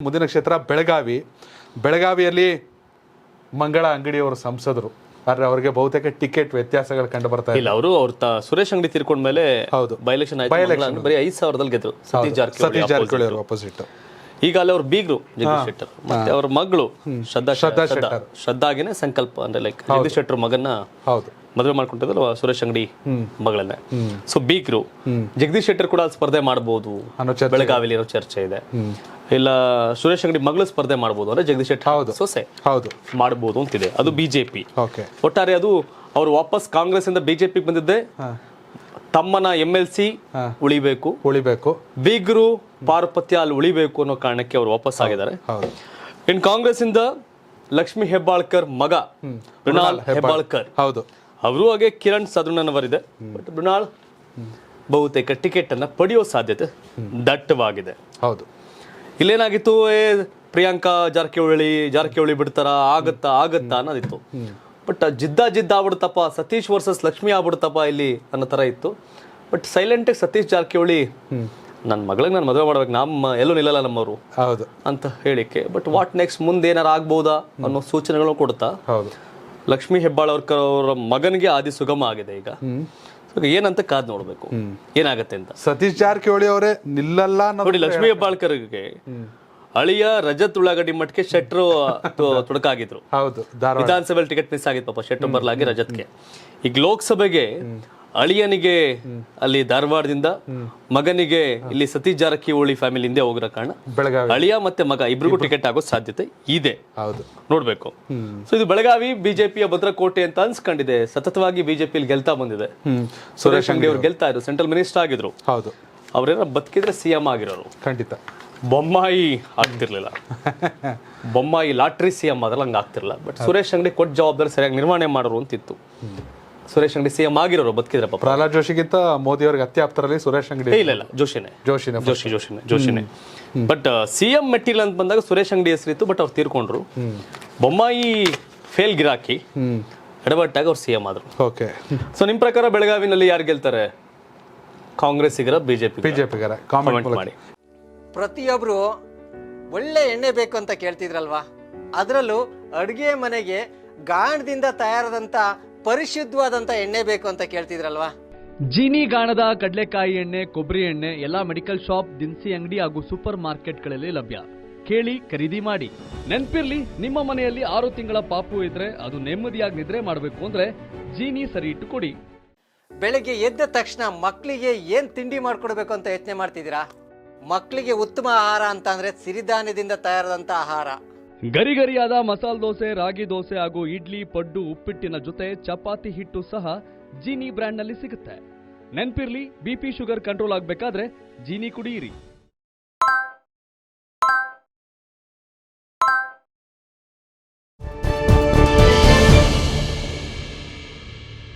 ಮುಂದಿನ ಕ್ಷೇತ್ರ ಬೆಳಗಾವಿಯಲ್ಲಿ ಮಂಗಳ ಅಂಗಡಿಯವರು ಸಂಸದರು, ಆದ್ರೆ ಅವರಿಗೆ ಬಹುತೇಕ ಟಿಕೆಟ್ ವ್ಯತ್ಯಾಸಗಳು ಕಂಡು ಬರ್ತಾ ಇಲ್ಲ. ಅವ್ರ ಸುರೇಶ್ ಅಂಗಡಿ ತೀರ್ಕೊಂಡ ಮೇಲೆ ಹೌದು ಬೈ ಎಲೆಕ್ಷನ್ ಆಯ್ತು, ಬರೀ 5,000 ಗೆದ್ರು ಸತೀಶ್ ಜಾರಕಿಹೊಳಿ ಅಪೋಸಿಟ್. ಈಗ ಅಲ್ಲಿ ಅವ್ರ ಬೀಗ್ರು ಜಗದೀಶ್ ಶೆಟ್ಟರ್ ಮತ್ತೆ ಅವ್ರ ಮಗಳು ಶ್ರದ್ಧಾಗಿನೇ ಸಂಕಲ್ಪ ಅಂದ್ರೆ ಲೈಕ್ ಜಗದೀಶ್ ಶೆಟ್ಟರ್ ಮಗನ್ನ ಹೌದು ಮದುವೆ ಮಾಡ್ಕೊಂಡಿದ್ರು ಸುರೇಶ್ ಅಂಗಡಿ ಮಗಳನ್ನ. ಸೊ ಬೀಗ್ರು ಜಗದೀಶ್ ಶೆಟ್ಟರ್ ಕೂಡ ಸ್ಪರ್ಧೆ ಮಾಡಬಹುದು ಬೆಳಗಾವಿಲಿ ಇರೋ ಚರ್ಚೆ ಇದೆ. ಇಲ್ಲ ಸುರೇಶ್ ಅಂಗಡಿ ಮಗಳು ಸ್ಪರ್ಧೆ ಮಾಡಬಹುದು ಅಂದ್ರೆ ಜಗದೀಶ್ ಶೆಟ್ಟರ್ ಸೊಸೆ ಮಾಡಬಹುದು ಅಂತಿದೆ. ಅದು ಬಿಜೆಪಿ. ಒಟ್ಟಾರೆ ಅದು ಅವ್ರು ವಾಪಸ್ ಕಾಂಗ್ರೆಸ್ ಇಂದ ಬಿಜೆಪಿ ಬಂದಿದ್ದೆ ತಮ್ಮನ MLC ಉಳಿಬೇಕು, ಬೀಗ್ರು ಪಾರುಪತ್ಯ ಅಲ್ಲಿ ಉಳಿಬೇಕು ಅನ್ನೋ ಕಾರಣಕ್ಕೆ ಅವ್ರು ವಾಪಸ್ ಆಗಿದ್ದಾರೆ. ಇನ್ ಕಾಂಗ್ರೆಸ್ ಇಂದ ಲಕ್ಷ್ಮಿ ಹೆಬ್ಬಾಳ್ಕರ್ ಮಗ ಮೃಣಾಲ್ ಹೆಬ್ಬಾಳ್ಕರ್ ಅವರು ಹಾಗೆ ಕಿರಣ್ ಸದೃಣನವರಿದೆ. ಬಟ್ ಮೃಣಾಲ್ ಬಹುತೇಕ ಟಿಕೆಟ್ ಅನ್ನ ಪಡೆಯೋ ಸಾಧ್ಯತೆ ದಟ್ಟವಾಗಿದೆ. ಹೌದು, ಇಲ್ಲೇನಾಗಿತ್ತು, ಪ್ರಿಯಾಂಕಾ ಜಾರಕಿಹೊಳಿ ಬಿಡ್ತಾರ, ಆಗತ್ತಾ ಅನ್ನೋದಿತ್ತು. ಬಟ್ ಜಿದ್ದ ಆಗ್ಬಿಡ್ತಪ್ಪ, ಸತೀಶ್ ವರ್ಸಸ್ ಲಕ್ಷ್ಮಿ ಆಗ್ಬಿಡ್ತಪ್ಪ ಇಲ್ಲಿ ಅನ್ನೋ ತರ ಇತ್ತು. ಬಟ್ ಸೈಲೆಂಟ್ ಆಗಿ ಸತೀಶ್ ಜಾರಕಿಹೊಳಿ ನನ್ನ ಮಗಳಿಗೆ ನಾನು ಮದುವೆ ಮಾಡ್ಬೇಕು, ನಮ್ಮ ಎಲ್ಲೂ ನಿಲ್ಲಲ್ಲ ನಮ್ಮವರು ಅಂತ ಹೇಳಿಕೆ. ಬಟ್ ವಾಟ್ ನೆಕ್ಸ್ಟ್, ಮುಂದೆ ಏನಾರು ಆಗ್ಬೋದಾ ಅನ್ನೋ ಸೂಚನೆಗಳು ಕೊಡ್ತಾ ಲಕ್ಷ್ಮಿ ಹೆಬ್ಬಾಳ್ಕರ್ ಅವರ ಮಗನಿಗೆ ಆದಿ ಸುಗಮ ಆಗಿದೆ. ಈಗ ಏನಂತ ಕಾದ್ ನೋಡ್ಬೇಕು ಏನಾಗತ್ತೆ ಅಂತ. ಸತೀಶ್ ಜಾರಕಿಹೊಳಿ ಅವರೇ ನಿಲ್ಲಲ್ಲ ನೋಡಿ, ಲಕ್ಷ್ಮಿ ಹೆಬ್ಬಾಳ್ಕರ್ಗೆ ಅಳಿಯ ರಜತ್ ಉಳ್ಳಾಗಡ್ಡಿ ಮಠಕ್ಕೆ ಶೆಟ್ರು ತುಡಕಾಗಿದ್ರು. ವಿಧಾನಸಭೆಯಲ್ಲಿ ಟಿಕೆಟ್ ಮಿಸ್ ಆಗಿತ್ತು ಪಾಪ, ಶೆಟ್ರು ಬರ್ಲಾಗಿ ರಜತ್ಗೆ. ಈಗ ಲೋಕಸಭೆಗೆ ಅಳಿಯನಿಗೆ ಅಲ್ಲಿ ಧಾರವಾಡದಿಂದ, ಮಗನಿಗೆ ಇಲ್ಲಿ ಸತೀಶ್ ಜಾರಕಿಹೊಳಿ ಫ್ಯಾಮಿಲಿ ಹಿಂದೆ ಹೋಗಿರೋ ಕಾರಣ ಅಳಿಯ ಮತ್ತೆ ಮಗ ಇಬ್ರಿಗೂ ಟಿಕೆಟ್ ಆಗೋ ಸಾಧ್ಯತೆ ಇದೆ. ನೋಡ್ಬೇಕು. ಸೊ ಇದು ಬೆಳಗಾವಿ ಬಿಜೆಪಿಯ ಭದ್ರಕೋಟೆ ಅಂತ ಅನ್ಸ್ಕೊಂಡಿದೆ. ಸತತವಾಗಿ ಬಿಜೆಪಿಯಲ್ಲಿ ಗೆಲ್ತಾ ಬಂದಿದೆ. ಸುರೇಶ್ ಅಂಗಡಿ ಅವ್ರು ಗೆಲ್ತಾ ಇದ್ರು, ಸೆಂಟ್ರಲ್ ಮಿನಿಸ್ಟರ್ ಆಗಿದ್ರು. ಅವ್ರೇನ ಬದುಕಿದ್ರೆ CM ಆಗಿರೋರು. ಖಂಡಿತ ಬೊಮ್ಮಾಯಿ ಆಗ್ತಿರ್ಲಿಲ್ಲ. ಬೊಮ್ಮಾಯಿ ಲಾಟ್ರಿ CM ಆದ್ರಲ್ಲ ಹಂಗ ಆಗ್ತಿರ್ಲಿಲ್ಲ. ಬಟ್ ಸುರೇಶ್ ಅಂಗಡಿ ಕೊಟ್ಟ ಜವಾಬ್ದಾರಿ ಸರಿಯಾಗಿ ನಿರ್ವಹಣೆ ಮಾಡೋರು ಅಂತಿತ್ತು. ಸುರೇಶ್ ಅಂಗಡಿ CM ಆಗಿರೋರು ಬದುಕಿದ್ರಪ್ಪ. ಪ್ರಹ್ಲಾದ್ ಜೋಶಿಗಿಂತ ಮೋದಿ ಅವ್ರಿಗೆ ಅತ್ಯಾಪ್ತರಲ್ಲಿ ಸುರೇಶ್ ಅಂಗಡಿ ಇಲ್ಲ ಜೋಶಿನೇ. ಬಟ್ CM ಮೆಟ್ಟಿಲ್ ಅಂತ ಬಂದಾಗ ಸುರೇಶ್ ಅಂಗಡಿ ಹೆಸರಿತ್ತು. ಬಟ್ ಅವ್ರು ತೀರ್ಕೊಂಡ್ರು. ಬೊಮ್ಮಾಯಿ ಫೇಲ್ ಗಿರಾಕಿ, ಎಡವಟ್ಟಾಗ ಅವ್ರು CM ಆದ್ರು. ಸೊ ನಿಮ್ ಪ್ರಕಾರ ಬೆಳಗಾವಿನಲ್ಲಿ ಯಾರು ಗೆಲ್ತಾರೆ? ಕಾಂಗ್ರೆಸ್ಸಿಗರ ಬಿಜೆಪಿಗರ? ಕಾಮೆಂಟ್ ಮಾಡಿ. ಪ್ರತಿಯೊಬ್ರು ಒಳ್ಳೆ ಎಣ್ಣೆ ಬೇಕು ಅಂತ ಕೇಳ್ತಿದ್ರಲ್ವಾ, ಅದರಲ್ಲೂ ಅಡುಗೆ ಮನೆಗೆ ಗಾಣದಿಂದ ತಯಾರಾದಂಥ ಪರಿಶುದ್ಧವಾದಂಥ ಎಣ್ಣೆ ಬೇಕು ಅಂತ ಕೇಳ್ತಿದ್ರಲ್ವಾ. ಜೀನಿ ಗಾಣದ ಕಡಲೆಕಾಯಿ ಎಣ್ಣೆ, ಕೊಬ್ಬರಿ ಎಣ್ಣೆ ಎಲ್ಲ ಮೆಡಿಕಲ್ ಶಾಪ್, ದಿನಸಿ ಅಂಗಡಿ ಹಾಗೂ ಸೂಪರ್ ಮಾರ್ಕೆಟ್ಗಳಲ್ಲಿ ಲಭ್ಯ. ಕೇಳಿ, ಖರೀದಿ ಮಾಡಿ. ನೆನ್ಪಿರ್ಲಿ, ನಿಮ್ಮ ಮನೆಯಲ್ಲಿ 6 ತಿಂಗಳ ಪಾಪು ಇದ್ರೆ ಅದು ನೆಮ್ಮದಿಯಾಗಿ ನಿದ್ರೆ ಮಾಡಬೇಕು ಅಂದ್ರೆ ಜೀನಿ ಸರಿ ಇಟ್ಟು ಕೊಡಿ. ಬೆಳಗ್ಗೆ ಎದ್ದ ತಕ್ಷಣ ಮಕ್ಕಳಿಗೆ ಏನ್ ತಿಂಡಿ ಮಾಡ್ಕೊಡ್ಬೇಕು ಅಂತ ಯೋಚನೆ ಮಾಡ್ತಿದ್ದೀರಾ? ಮಕ್ಕಳಿಗೆ ಉತ್ತಮ ಆಹಾರ ಅಂತ ಅಂದ್ರೆ ಸಿರಿಧಾನ್ಯದಿಂದ ತಯಾರಾದಂತ ಆಹಾರ. ಗರಿಗರಿಯಾದ ಮಸಾಲೆ ದೋಸೆ, ರಾಗಿ ದೋಸೆ ಹಾಗೂ ಇಡ್ಲಿ, ಪಡ್ಡು, ಉಪ್ಪಿಟ್ಟಿನ ಜೊತೆ ಚಪಾತಿ ಹಿಟ್ಟು ಸಹ ಜೀನಿ ಬ್ರ್ಯಾಂಡ್ ನಲ್ಲಿ ಸಿಗುತ್ತೆ. ನೆನ್ಪಿರ್ಲಿ, BP ಶುಗರ್ ಕಂಟ್ರೋಲ್ ಆಗ್ಬೇಕಾದ್ರೆ ಜೀನಿ ಕುಡಿಯಿರಿ.